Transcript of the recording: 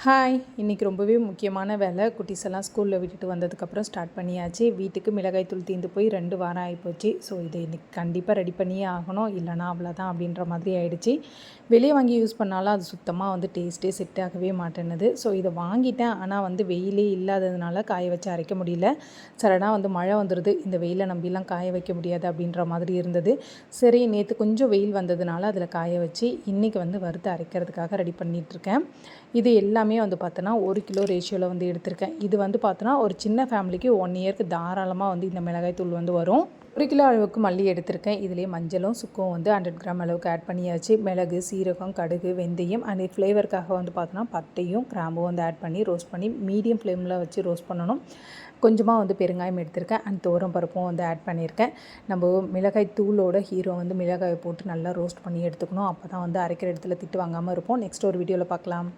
Hi! இன்றைக்கி ரொம்பவே முக்கியமான வேலை. குட்டீஸ் எல்லாம் ஸ்கூலில் விட்டுட்டு வந்ததுக்கப்புறம் ஸ்டார்ட் பண்ணியாச்சு. வீட்டுக்கு மிளகாய்த்தூள் தீர்ந்து போய் 2 வாரம் ஆகிப்போச்சு. ஸோ இதை இன்றைக்கி கண்டிப்பாக ரெடி பண்ணியே ஆகணும், இல்லைனா அவ்வளோதான் அப்படின்ற மாதிரி ஆகிடுச்சு. வெளியே வாங்கி யூஸ் பண்ணாலும் அது சுத்தமாக டேஸ்ட்டே செட் ஆகவே மாட்டேன்னுது. ஸோ இதை வாங்கிட்டேன், ஆனால் வெயிலே இல்லாததுனால காய வச்சு அரைக்க முடியல. சடனாக மழை வந்துடுது, இந்த வெயிலை நம்பிலாம் காய வைக்க முடியாது அப்படின்ற மாதிரி இருந்தது. சரி, நேற்று கொஞ்சம் வெயில் வந்ததுனால அதில் காய வச்சு இன்றைக்கி வறுத்து அரைக்கிறதுக்காக ரெடி பண்ணிகிட்ருக்கேன். இது எல்லாமே பார்த்தோன்னா 1 கிலோ ரேஷியோவில் எடுத்திருக்கேன். இது பார்த்தோன்னா ஒரு சின்ன ஃபேமிலிக்கு 1 இயருக்கு தாராளமாக இந்த மிளகாய் தூள் வரும். 1 கிலோ அளவுக்கு மல்லி எடுத்திருக்கேன். இதிலே மஞ்சளும் சுக்கும் 100 கிராம் அளவுக்கு ஆட் பண்ணியாச்சு. மிளகு, சீரகம், கடுகு, வெந்தயம் அண்ட் ஃப்ளேவருக்காக பார்த்தோன்னா பட்டையும் கிராம்பும் ஆட் பண்ணி ரோஸ்ட் பண்ணி மீடியம் ஃப்ளேமில் வச்சு ரோஸ்ட் பண்ணணும். கொஞ்சமாக பெருங்காயம் எடுத்திருக்கேன் அண்ட் துவரம் பருப்பும் ஆட் பண்ணியிருக்கேன். நம்ம மிளகாய் தூளோட ஹீரோ மிளகாயை போட்டு நல்லா ரோஸ்ட் பண்ணி எடுத்துக்கணும். அப்போ தான் அரைக்கிற இடத்துல திட்டு வாங்காமல் இருப்போம். நெக்ஸ்ட் ஒரு வீடியோவில் பார்க்கலாம்.